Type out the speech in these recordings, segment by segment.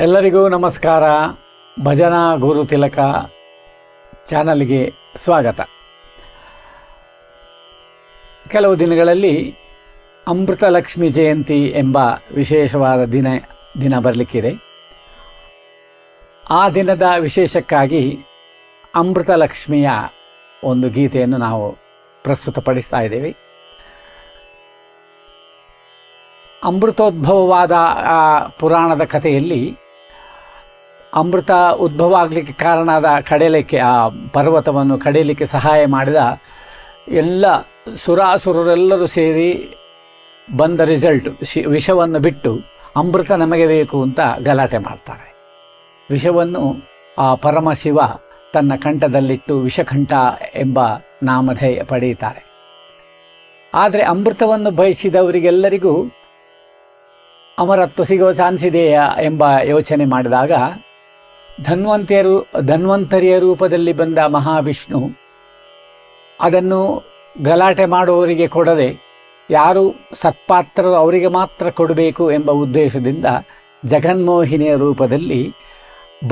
ಎಲ್ಲರಿಗೂ ನಮಸ್ಕಾರ. ಭಜನಾ ಗುರು ತಿಲಕ ಚಾನಲ್ಗೆ ಸ್ವಾಗತ. ಕೆಲವು ದಿನಗಳಲ್ಲಿ ಅಮೃತಲಕ್ಷ್ಮಿ ಜಯಂತಿ ಎಂಬ ವಿಶೇಷವಾದ ದಿನ ಬರಲಿಕ್ಕಿದೆ. ಆ ದಿನದ ವಿಶೇಷಕ್ಕಾಗಿ ಅಮೃತಲಕ್ಷ್ಮಿಯ ಒಂದು ಗೀತೆಯನ್ನು ನಾವು ಪ್ರಸ್ತುತಪಡಿಸ್ತಾ ಇದ್ದೇವೆ. ಅಮೃತೋದ್ಭವವಾದ ಆ ಪುರಾಣದ ಕಥೆಯಲ್ಲಿ ಅಮೃತ ಉದ್ಭವ ಆಗಲಿಕ್ಕೆ ಕಾರಣವಾದ ಕಡೆಯಲಿಕ್ಕೆ, ಆ ಪರ್ವತವನ್ನು ಕಡೆಯಲಿಕ್ಕೆ ಸಹಾಯ ಮಾಡಿದ ಎಲ್ಲ ಸುರಾಸುರರೆಲ್ಲರೂ ಸೇರಿ ಬಂದ ರಿಸಲ್ಟ್ ವಿಷವನ್ನು ಬಿಟ್ಟು ಅಮೃತ ನಮಗೆ ಬೇಕು ಅಂತ ಗಲಾಟೆ ಮಾಡ್ತಾರೆ. ವಿಷವನ್ನು ಆ ಪರಮಶಿವ ತನ್ನ ಕಂಠದಲ್ಲಿಟ್ಟು ವಿಷಕಂಠ ಎಂಬ ನಾಮಧೇಯ ಪಡೆಯುತ್ತಾರೆ. ಆದರೆ ಅಮೃತವನ್ನು ಬಯಸಿದವರಿಗೆಲ್ಲರಿಗೂ ಅಮರತ್ವ ಸಿಗುವ ಚಾನ್ಸ್ ಇದೆಯಾ ಎಂಬ ಯೋಚನೆ ಮಾಡಿದಾಗ ಧನ್ವಂತರಿಯ ರೂಪದಲ್ಲಿ ಬಂದ ಮಹಾವಿಷ್ಣು ಅದನ್ನು ಗಲಾಟೆ ಮಾಡುವವರಿಗೆ ಕೊಡದೆ ಯಾರು ಸತ್ಪಾತ್ರರು ಅವರಿಗೆ ಮಾತ್ರ ಕೊಡಬೇಕು ಎಂಬ ಉದ್ದೇಶದಿಂದ ಜಗನ್ಮೋಹಿನಿಯ ರೂಪದಲ್ಲಿ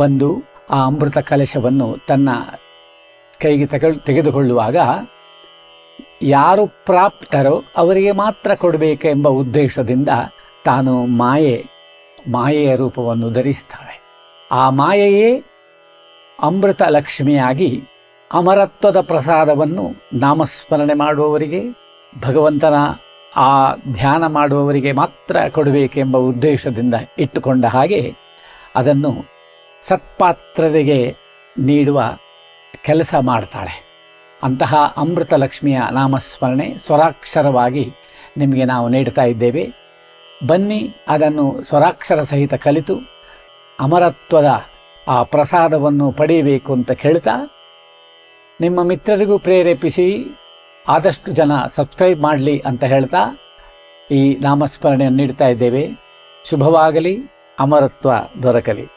ಬಂದು ಆ ಅಮೃತ ಕಲಶವನ್ನು ತನ್ನ ಕೈಗೆ ತೆಗೆದುಕೊಳ್ಳುವಾಗ ಯಾರು ಪ್ರಾಪ್ತರೋ ಅವರಿಗೆ ಮಾತ್ರ ಕೊಡಬೇಕೆಂಬ ಉದ್ದೇಶದಿಂದ ತಾನು ಮಾಯೆಯ ರೂಪವನ್ನು ಧರಿಸ್ತಾಳೆ. ಆ ಮಾಯೆಯೇ ಅಮೃತ ಲಕ್ಷ್ಮಿಯಾಗಿ ಅಮರತ್ವದ ಪ್ರಸಾದವನ್ನು ನಾಮಸ್ಮರಣೆ ಮಾಡುವವರಿಗೆ, ಭಗವಂತನ ಆ ಧ್ಯಾನ ಮಾಡುವವರಿಗೆ ಮಾತ್ರ ಕೊಡಬೇಕೆಂಬ ಉದ್ದೇಶದಿಂದ ಇಟ್ಟುಕೊಂಡ ಹಾಗೆ ಅದನ್ನು ಸತ್ಪಾತ್ರರಿಗೆ ನೀಡುವ ಕೆಲಸ ಮಾಡ್ತಾಳೆ. ಅಂತಹ ಅಮೃತ ಲಕ್ಷ್ಮಿಯ ನಾಮಸ್ಮರಣೆ ಸ್ವರಾಕ್ಷರವಾಗಿ ನಿಮಗೆ ನಾವು ನೀಡ್ತಾ ಇದ್ದೇವೆ. ಬನ್ನಿ, ಅದನ್ನು ಸ್ವರಾಕ್ಷರ ಸಹಿತ ಕಲಿತು ಅಮರತ್ವದ ಆ ಪ್ರಸಾದವನ್ನು ಪಡೆಯಬೇಕು ಅಂತ ಕೇಳ್ತಾ, ನಿಮ್ಮ ಮಿತ್ರರಿಗೂ ಪ್ರೇರೇಪಿಸಿ ಆದಷ್ಟು ಜನ ಸಬ್ಸ್ಕ್ರೈಬ್ ಮಾಡಲಿ ಅಂತ ಹೇಳ್ತಾ ಈ ನಾಮಸ್ಮರಣೆಯನ್ನು ನೀಡ್ತಾ ಇದ್ದೇವೆ. ಶುಭವಾಗಲಿ, ಅಮರತ್ವ ದೊರಕಲಿ.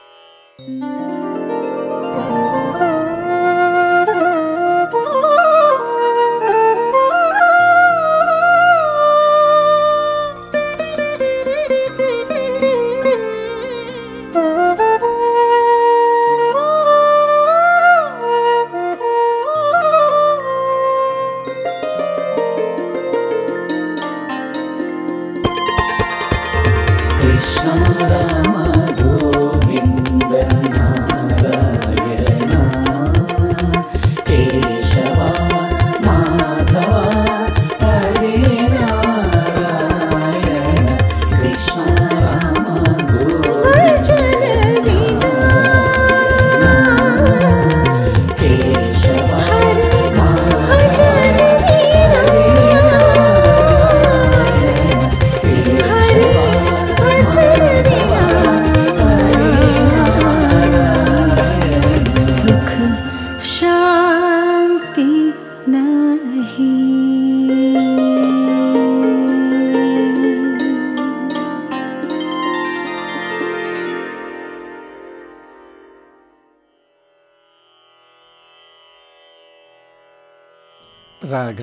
ರಾಗ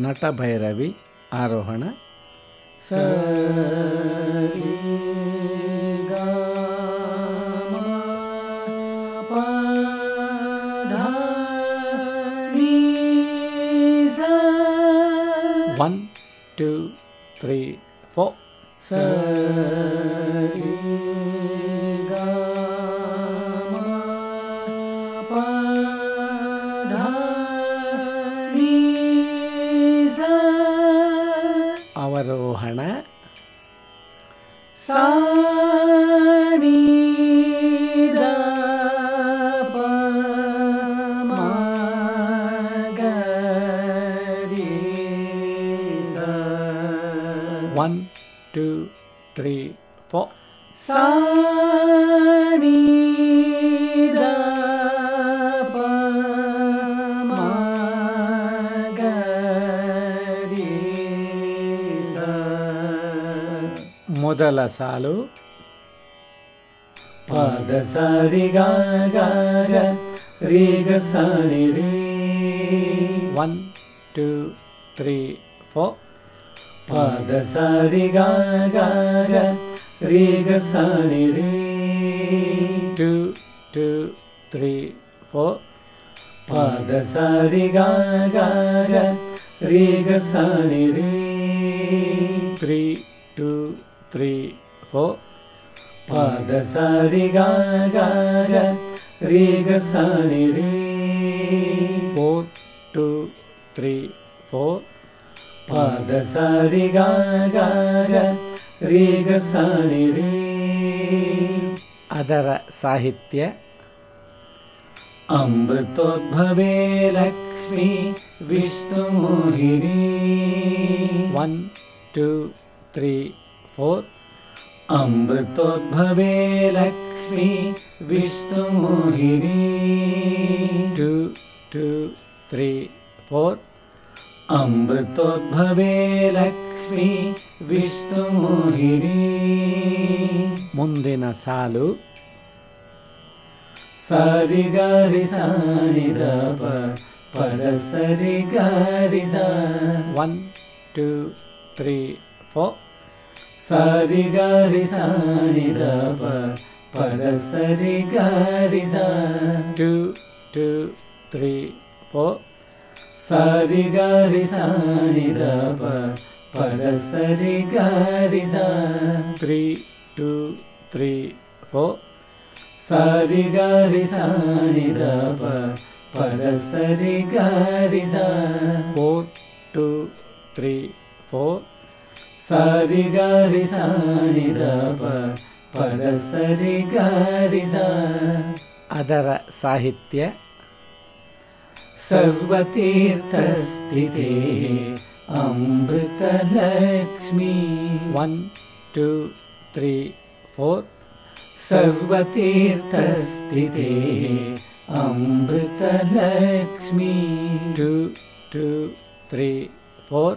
ನಟಭೈರವಿ ಆರೋಹಣ. ಸರಿ ಗ ಮ ಪ ಧ ನಿ ಸ. 1 2 3 4. ಸರಿ ಗ ಮ ಪ ಧ ಅವರೋಹಣ. ಸಾ ನಿ ದ ಪ ಮ ಗ ರಿ ಸ. 1 2 3 4. ಸಾ ನಿ ದ ಪ ಮ ಗ ರಿ ಸ. ಮೊದಲ ಸಾಲು ಪದ ಸರಿ ಗ ಗ ಗ ರಿ ಗ ಸ ನಿ ರಿ. 1 2 3 4. ಪದ ಸರಿ ಗ ಗ ಗ ರೀ ಗ ಸರಿ ರೀ 2 2 3 4 ಪದ ಸರಿ ಗ ಗ ಗ ರೀ ಗ ಸರಿ ರೀ 3 2 3 4 ಪದ ಸರಿ ಗ ಗ ಗ ರೀ ಗ ಸರಿ ರೀ 4 2 3 4 ಪದ ಸರಿ ಗ ಗ ಗ ರೀ ಗ ಸರಿ ರೀ. ಅದರ ಸಾಹಿತ್ಯ ಅಮೃತೋದ್ಭವೇ ಲಕ್ಷ್ಮೀ ವಿಷ್ಣು ಮೋಹಿನಿ 1 2 3 4 ಅಮೃತೋದ್ಭವೇ ಲಕ್ಷ್ಮೀ ವಿಷ್ಣು ಮೋಹಿನಿ 2 2 3 4 ಅಮೃತೋದ್ಭವೇ ಲಕ್ಷ್ಮೀ ವಿಷ್ಣು ಮೋಹಿನಿ. ಮುಂದಿನ ಸಾಲು ಸರಿ ಗಾರಿ ಸಾನಿ ದ ಪದ ಸರಿ ಗಾರಿ ಸ 1 2 3 4 ಸರಿ ಗಾರಿ ಸಾನಿ ದ ಪದ ಸರಿ ಗಾರಿ ಸ 2 2 3 4 ಸರಿ ಗಾರಿ ಸಾನಿ ದ ಪದ ಸರಿ ಗಾರಿ ಸ 3 2 3 4 ಸರಿ ಗಾರಿ ಸಾನಿ ದ ಪದ ಸರಿ ಗಾರಿ ಸ 4 2 3 4 ಸರಿ ಗಾರಿ ಸಾನಿ ದ ಪದ ಸರಿ ಗಾರಿ ಸ. ಅದರ ಸಾಹಿತ್ಯ ಸರ್ವತೀರ್ಥಸ್ಥಿತೆ ಅಮೃತಲಕ್ಷ್ಮೀ 1 2 3 4 ಸರ್ವತೀರ್ಥಸ್ಥಿತೆ ಅಮೃತಲಕ್ಷ್ಮೀ 2 2 3 4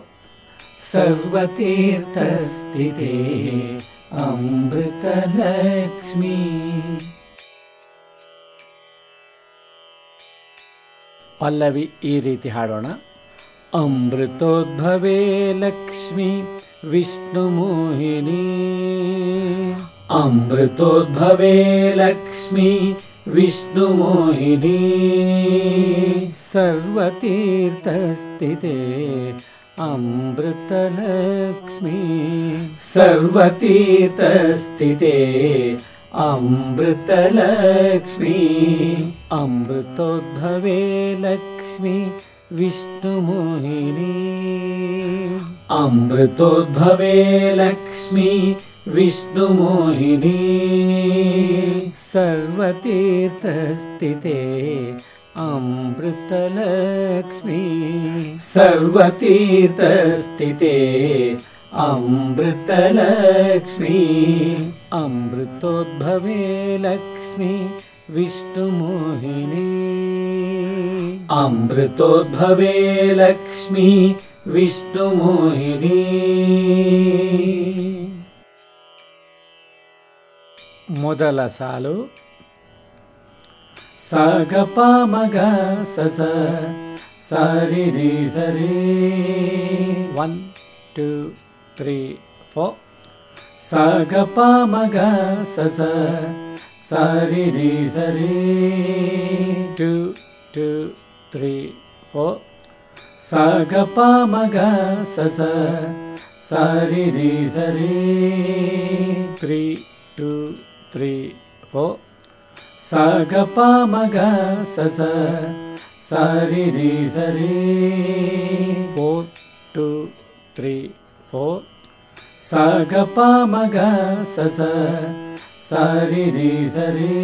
ಸರ್ವತೀರ್ಥಸ್ಥಿತೆ ಅಮೃತಲಕ್ಷ್ಮೀ. ಪಲ್ಲವಿ ಈ ರೀತಿ ಹಾಡೋಣ. ಅಮೃತೋದ್ಭವೇ ಲಕ್ಷ್ಮೀ ವಿಷ್ಣು ಮೋಹಿನಿ ಅಮೃತೋದ್ಭವೇ ಲಕ್ಷ್ಮೀ ವಿಷ್ಣು ಮೋಹಿನಿ ಸರ್ವತೀರ್ಥಸ್ಥಿತೆ ಅಮೃತಲಕ್ಷ್ಮೀ ಸರ್ವತೀರ್ಥಸ್ಥಿತೆ ಅಮೃತಲಕ್ಷ್ಮೀ ಅಮೃತೋದ್ಭವೇ ಲಕ್ಷ್ಮೀ ವಿಷ್ಣು ಮೋಹಿನಿ ಅಮೃತೋದ್ಭವೇ ಲಕ್ಷ್ಮೀ ವಿಷ್ಣು ಮೋಹಿನಿ ಸರ್ವತೀರ್ಥಸ್ಥಿತೆ ಅಮೃತಲಕ್ಷ್ಮೀ ಸರ್ವತೀರ್ಥಸ್ಥಿತೆ ಅಮೃತಲಕ್ಷ್ಮೀ ಅಮೃತೋದ್ಭವೇ ಲಕ್ಷ್ಮೀ ವಿಷ್ಣು ಮೋಹಿನಿ ಅಮೃತೋದ್ಭವೇ ಲಕ್ಷ್ಮೀ ವಿಷ್ಣು ಮೋಹಿನಿ. ಮೊದಲ ಸಾಲು ಸ ಗ ಪ ಮ ಗ ಸ ಸ ಸರಿ ರಿ ಸರಿ 1 2 3 4 ಸ ಗ ಪ ಮ ಗ ಸ ಸ ಸರಿ ರಿ ಸರಿ 2 2 3 4 ಸ ಗ ಪ ಮ ಗ ಸ ಸ ಸರಿ ರಿ ಸರಿ 3 2 3 4 ಸ ಗ ಪ ಮ ಗ ಸ ಸ ಸರಿ ರಿ ಸರಿ 4 2 3 4 ಸ ಗ ಪ ಮ ಗ ಸ ಸ ಸರಿ ರಿ ಸರಿ.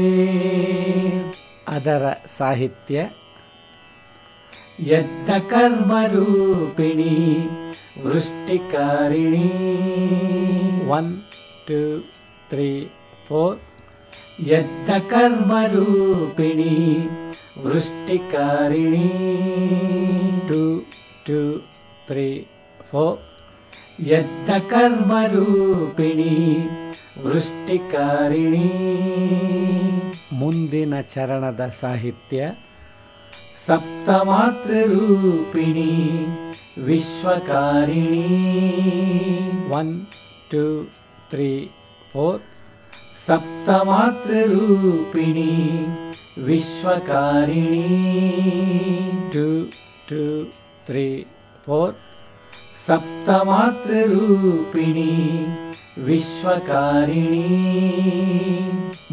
ಅದರ ಸಾಹಿತ್ಯ ಯಜ್ಞ ಕರ್ಮ ರೂಪಿಣಿ ವೃಷ್ಟಿಕಾರಿಣಿ 1 2 3 4 ಯಜ್ಞ ಕರ್ಮ ರೂಪಿಣಿ ವೃಷ್ಟಿಕಾರಿಣಿ 2 2 3 4 ಯಜ್ಞ ಕರ್ಮ ರೂಪಿಣಿ ವೃಷ್ಟಿಕಾರಿಣಿ. ಮುಂದಿನ ಚರಣದ ಸಾಹಿತ್ಯ ಸಪ್ತಮಾತೃ ರೂಪಿಣಿ विश्वकारिणी 1 2 3 4 सप्तमातृरूपिणी विश्वकारिणी 2 2 3 4 सप्तमातृरूपिणी विश्वकारिणी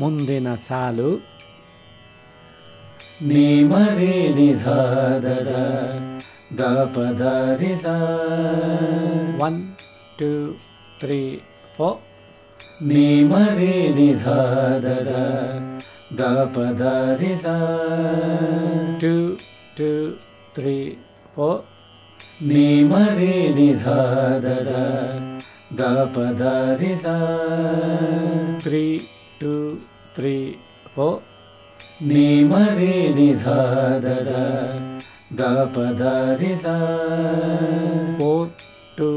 ಮುಂದಿನ ಸಾಲು ನೇಮರೆ ನಿಧಾದದ ದಪದರಿ ಸ 1 2 3 4 ನೇಮರೆ ನಿಧಾದದ ದಪದರಿ ಸ 2 2 3 4 ನೇಮರೆ ನಿಧಾದದ ದಪದರಿ ಸ 3 2 3 4 ನೇಮರೆ ನಿಧಾದದ ದಪದರಿ ಸ 4 2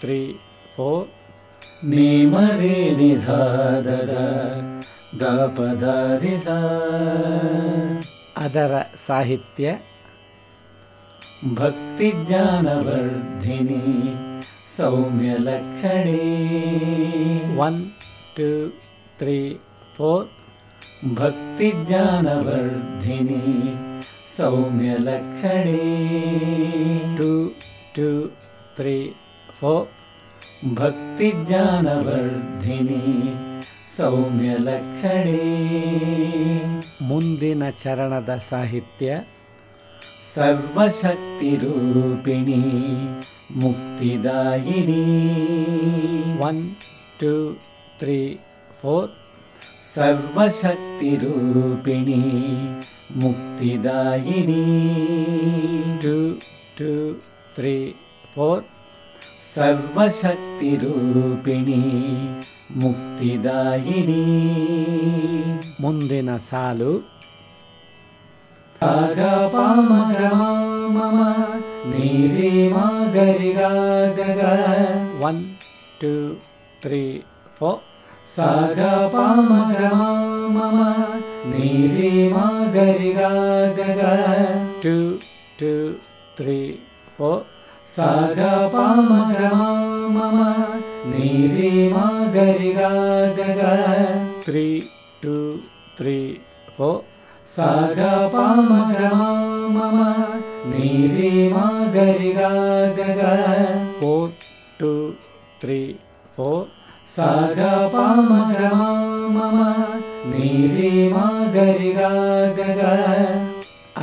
3 4 ನೇಮರೆ ನಿಧಾದದ ದಪದರಿ ಸ ಅದರ ಸಾಹಿತ್ಯ ಭಕ್ತಿಜ್ಞಾನವರ್ಧಿನಿ ಸೌಮ್ಯಲಕ್ಷಣೆ 1 2 3 4 ಭಕ್ತಿಜ್ಞಾನವರ್ಧಿನಿ ಸೌಮ್ಯಲಕ್ಷಣೆ 2 2 3 4 ಭಕ್ತಿಜ್ಞಾನವರ್ಧಿನಿ ಸೌಮ್ಯಲಕ್ಷಣೆ ಮುಂದಿನ ಚರಣದ ಸಾಹಿತ್ಯ ಸರ್ವಶಕ್ತಿರೂಪಿಣಿ ಮುಕ್ತಿದಾಯಿನಿ 1 2 3 4 ಸರ್ವಶಕ್ತಿರೂಪಿಣಿ ಮುಕ್ತಿದಾಯಿನಿ 2 2 3 4 ಸರ್ವಶಕ್ತಿರೂಪಿಣಿ ಮುಕ್ತಿದಾಯಿನಿ ಮುಂದಿನ ಸಾಲು ಗ ಪ ಮ ಗ ಮ ಮ ನೀ ರೇ ಮ ಗ ರಿ ಗ ಗ ಗ 1 2 3 4 ಸ ಗ ಪ ಮ ಗ ಮ ಮ ನೀ ರೇ ಮ ಗ ರಿ ಗ ಗ ಗ 2 2 3 4 ಸ ಗ ಪ ಮ ಗ ಮ ಮ ನೀ ರೇ ಮ ಗ ರಿ ಗ ಗ ಗ 3 2 3 4 ಸ ಗ ಪ ಮ ಗ ಮ ಮ ನೀ ರೇ ಮ ಗ ರಿ ಗ ಗ ಗ 4 2 3 4 ಸ ಗ ಪ ಮ ಗ ಮ ಮ ನೀ ರೇ ಮ ಗ ರಿ ಗ ಗ ಗ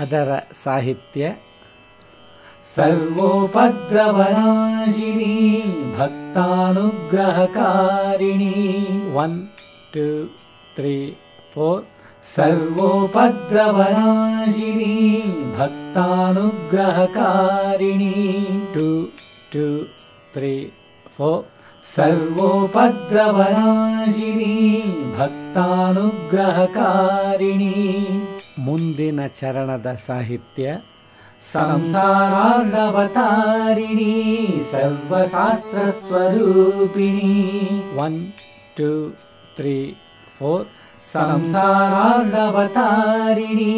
ಅದರ ಸಾಹಿತ್ಯ ಸರ್ವೋಪದ್ರವನಾಶಿನಿ ಭಕ್ತಾನುಗ್ರಹಕಾರಿಣಿ 1 2 3 4 ಸರ್ವೋಪದ್ರವನಾಶಿನಿ ಭಕ್ತಾನುಗ್ರಹಕಾರಿಣಿ 2 2 3 4 ಸರ್ವೋಪದ್ರವನಾಶಿನಿ ಭಕ್ತಾನುಗ್ರಹಕಾರಿಣಿ ಮುಂದಿನ ಚರಣದ ಸಾಹಿತ್ಯ ಸಂಸಾರಾರ್ಣವತಾರಿಣಿ ಸರ್ವಶಾಸ್ತ್ರಸ್ವರೂಪಿಣಿ 1 2 3 4 ಸಂಸಾರಾರ್ಣವತಾರಿಣಿ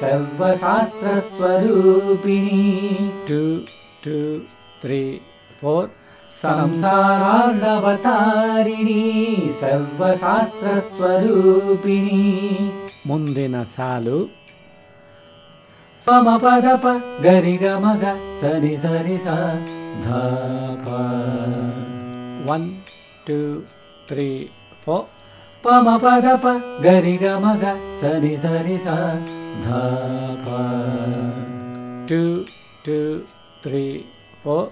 ಸರ್ವಶಾಸ್ತ್ರಸ್ವರೂಪಿಣಿ 2 2 3 4 ಸಂಸಾರಾರ್ಣವತಾರಿಣಿ ಸರ್ವಶಾಸ್ತ್ರಸ್ವರೂಪಿಣಿ ಮುಂದಿನ ಸಾಲು ಸಮ ಪದ ಪ ಗರಿ ಗ ಮ ಗ ಸರಿ ಸರಿ ಸ ಧ ಪ 1 2 3 4 ಪ ಮ ಪದ ಪ ಗರಿ ಗ ಮ ಗ ಸರಿ ಸರಿ ಸ ಧ ಪ 2 2 3 4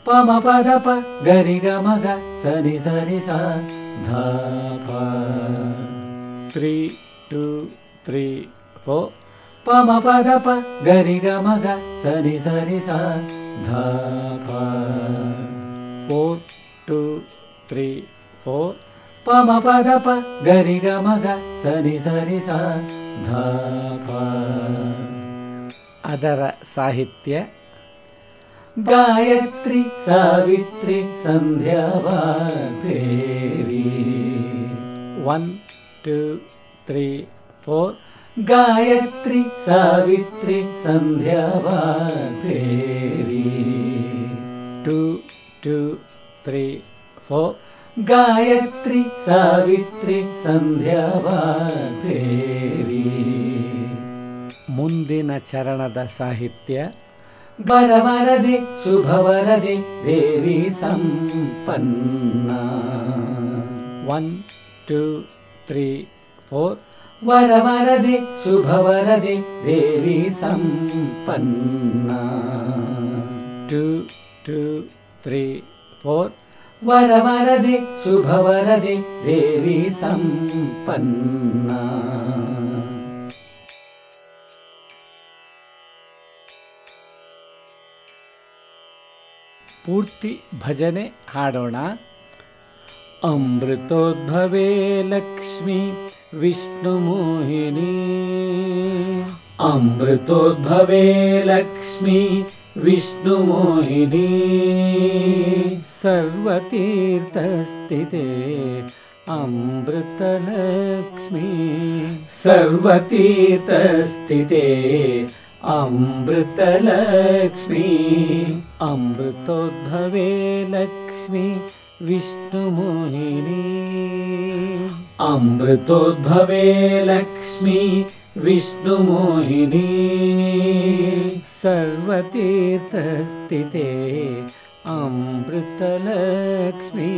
ಪ ಮ ಪದ ಪ ಗರಿ ಗ ಮ ಗ ಸರಿ ಸರಿ ಸ ಧ ಪ 3 2 3 4 ಪ ಮ ಪದ ಪ ಗರಿ ಗ ಮ ಗ ಸರಿ ಸರಿ ಸ ಧ ಪ 4 2 3 4 ಪ ಮ ಪದ ಪ ಗರಿ ಗ ಮ ಗ ಸರಿ ಸರಿ ಸ ಧ ಪ ಅದರ ಸಾಹಿತ್ಯ ಗಾಯತ್ರಿ ಸಾವಿತ್ರಿ ಸಂಧ್ಯಾ ದೇವಿ 1 2 3 4 ಗಾಯತ್ರಿ ಸಾವಿತ್ರಿ ಸಂಧ್ಯಾ ದೇವಿ 2 2 3 4 गायत्री ಸಾವಿತ್ರಿ ಸಂಧ್ಯಾ ವಾಗ್ದೇವಿ. ಮುಂದಿನ ಚರಣದ ಸಾಹಿತ್ಯ ವರವರದೆ ಶುಭವರದೆ ದೇವಿ ಸಂಪನ್ನ. 1 2 3 4 ವರವರದೆ ಶುಭವರದೆ ದೇವಿ ಸಂಪನ್ನ. 2 2 3 4 ವರವರದೆ ಶುಭವರದೆ ದೇವಿ ಸಂಪನ್ನ. ಪೂರ್ತಿ ಭಜನೆ ಹಾಡೋಣ. ಅಮೃತೋದ್ಭವೇ ಲಕ್ಷ್ಮಿ ವಿಷ್ಣು ಮೋಹಿನಿ. ಅಮೃತೋದ್ಭವೇ ಲಕ್ಷ್ಮಿ ವಿಷ್ಣು ಮೋಹಿನಿ. ಸರ್ವತೀರ್ಥಸ್ಥಿತೆ ಅಮೃತಲಕ್ಷ್ಮಿ. ಸರ್ವತೀರ್ಥಸ್ಥಿತೆ ಅಮೃತಲಕ್ಷ್ಮಿ. ಅಮೃತೋದ್ಭವೇ ಲಕ್ಷ್ಮಿ ವಿಷ್ಣು ಮೋಹಿನಿ. ಅಮೃತೋದ್ಭವೇ ಲಕ್ಷ್ಮಿ ವಿಷ್ಣು ಮೋಹಿನಿ. ಸರ್ವತೀರ್ಥಸ್ಥಿತೆ ಅಮೃತಲಕ್ಷ್ಮಿ.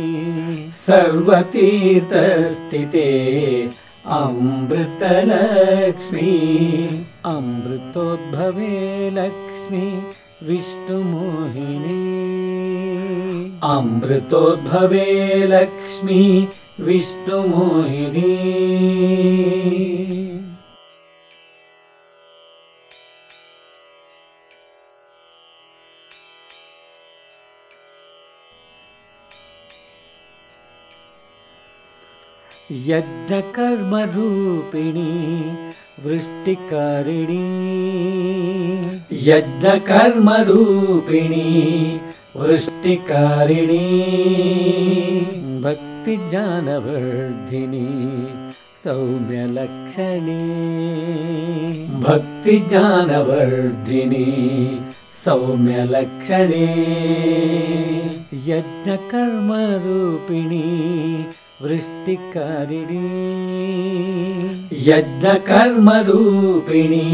ಸರ್ವತೀರ್ಥಸ್ಥಿತೆ ಅಮೃತಲಕ್ಷ್ಮಿ. ಅಮೃತೋದ್ಭವೇ ಲಕ್ಷ್ಮಿ ವಿಷ್ಣು ಮೋಹಿನಿ. ಅಮೃತೋದ್ಭವೇ ಲಕ್ಷ್ಮಿ ವಿಷ್ಣು ಮೋಹಿನಿ. ಯಜ್ಞಕರ್ಮರೂಪಿಣಿ ವೃಷ್ಟಿಕಾರಿಣಿ. ಯಜ್ಞಕರ್ಮರೂಪಿಣಿ ವೃಷ್ಟಿಕಾರಿಣಿ. ಭಕ್ತಿಜ್ಞಾನವರ್ಧಿನಿ ಸೌಮ್ಯಲಕ್ಷಣಿ. ಭಕ್ತಿಜ್ಞಾನವರ್ಧಿನಿ ಸೌಮ್ಯಲಕ್ಷಣಿ. ಯಜ್ಞಕರ್ಮರೂಪಿಣಿ ವೃಷ್ಟಿಕಾರಿಣಿ. ಯಜ್ಞಕರ್ಮರೂಪಿಣಿ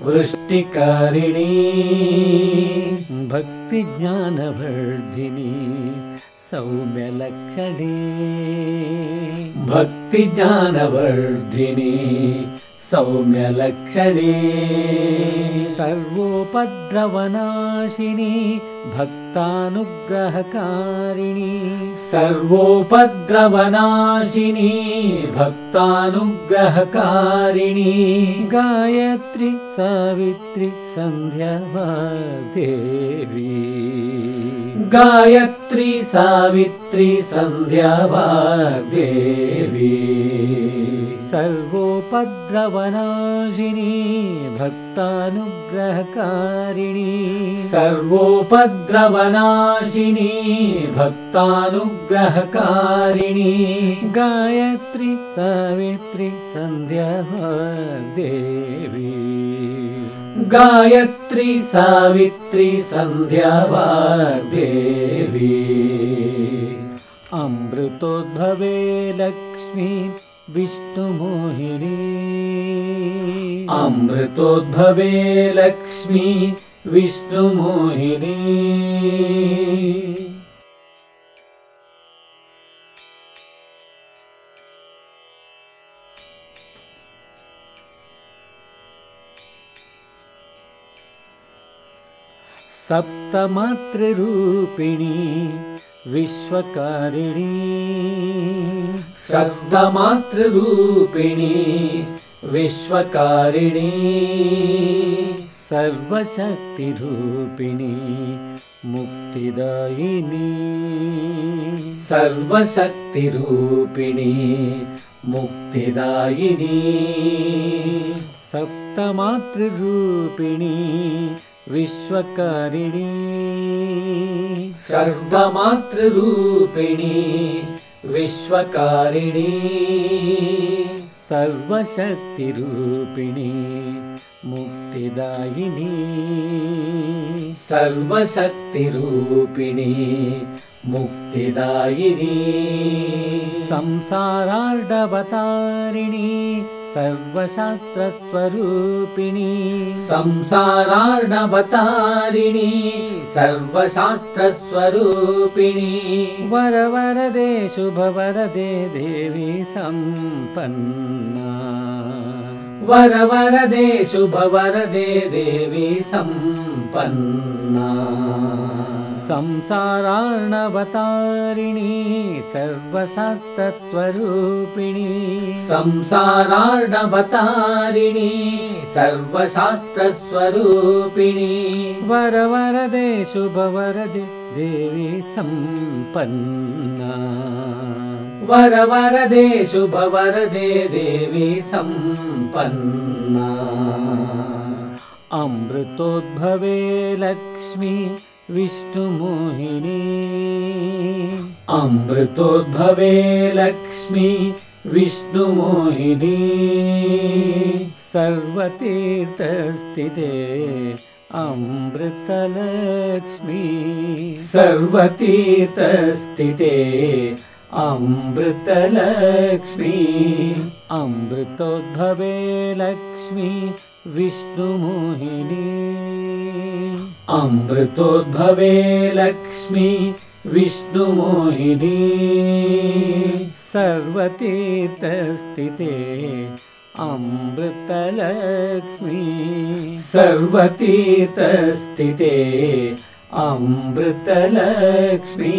ವೃಷ್ಟಿಕಾರಿಣಿ. ಭಕ್ತಿಜ್ಞಾನವರ್ಧಿನಿ ಸೌಮ್ಯಲಕ್ಷಣಿ. ಭಕ್ತಿಜ್ಞಾನವರ್ಧಿನಿ ಸೌಮ್ಯಲಕ್ಷಣಿ. ಸರ್ವೋಪದ್ರವನಾಶಿನಿ ಭಕ್ತಾನುಗ್ರಹಕಾರಿಣಿ. ಸರ್ವೋಪದ್ರವನಾಶಿನಿ ಭಕ್ತಾನುಗ್ರಹಕಾರಿಣಿ. ಗಾಯತ್ರಿ ಸಾವಿತ್ರಿ ಸಂಧ್ಯಾ ವಾಗ್ದೇವಿ. ಗಾಯತ್ರಿ ಸಾವಿತ್ರಿ ಸಂಧ್ಯಾ ವಾಗ್ದೇವಿ. ಸರ್ವೋಪದ್ರವನಾಶಿನಿ ಭಕ್ತಾನುಗ್ರಹಕಾರಿಣಿ. ಸರ್ವೋಪದ್ರವನಾಶಿನಿ ಭಕ್ತಾನುಗ್ರಹಕಾರಿಣಿ. ಗಾಯತ್ರಿ ಸಾವಿತ್ರಿ ಸಂಧ್ಯಾ ವಾಗ್ದೇವಿ. ಗಾಯತ್ರಿ ಸಾವಿತ್ರಿ ಸಂಧ್ಯಾ ವಾಗ್ದೇವಿ. ಅಮೃತೋದ್ಭವೇ ಲಕ್ಷ್ಮಿ ವಿಷ್ಣು ಮೋಹಿನಿ. ಅಮೃತೋದ್ಭವೇ ಲಕ್ಷ್ಮಿ ವಿಷ್ಣು ಮೋಹಿನಿ. ಸಪ್ತಮಾತೃರೂಪಿಣಿ ವಿಶ್ವಕಾರಿಣಿ. ಸಪ್ತಮಾತೃರೂಪಿಣಿ ವಿಶ್ವಕಾರಿಣಿ. ಸರ್ವಶಕ್ತಿರೂಪಿಣಿ ಮುಕ್ತಿದಾಯಿನಿ. ಸರ್ವಶಕ್ತಿರೂಪಿಣಿ ಮುಕ್ತಿದಾಯಿನಿ. ಸಪ್ತಮಾತೃರೂಪಿಣಿ ವಿಶ್ವಕಾರಿಣಿ. ಸರ್ವಮಾತೃರೂಪಿಣಿ ವಿಶ್ವಕಾರಿಣಿ. सर्वशक्तिरूपिणी मुक्तिदायिनी सर्वशक्तिरूपिणी मुक्तिदायिनी संसारार्णवतारिणी सर्वशास्त्रस्वरूपिणी संसारार्णवतारिणी सर्वशास्त्रस्वरूपिणी वरवरदे शुभवरदे देवी सम्पन्ना वरवरदे शुभवरदे देवी सम्पन्ना संसारार्णवतारिणी सर्वशास्त्रस्वरूपिणी संसारार्णवतारिणी सर्वशास्त्रस्वरूपिणी वरवरदे शुभवरदे देवी सम्पन्ना वरवरदे शुभवरदे देवी सम्पन्ना अमृतोद्भवे लक्ष्मी विष्णुमोहिनी अमृतोद्भवे लक्ष्मी विष्णुमोहिनी सर्वतीर्थस्थिते अमृतलक्ष्मी सर्वतीर्थस्थिते अमृतलक्ष्मी अमृतोद्भवे लक्ष्मी विष्णुमोहिनी अमृतोद्भवे लक्ष्मी विष्णुमोहिनी सर्वतीर्थस्थिते अमृतलक्ष्मी सर्वतीर्थस्थिते अमृतलक्ष्मी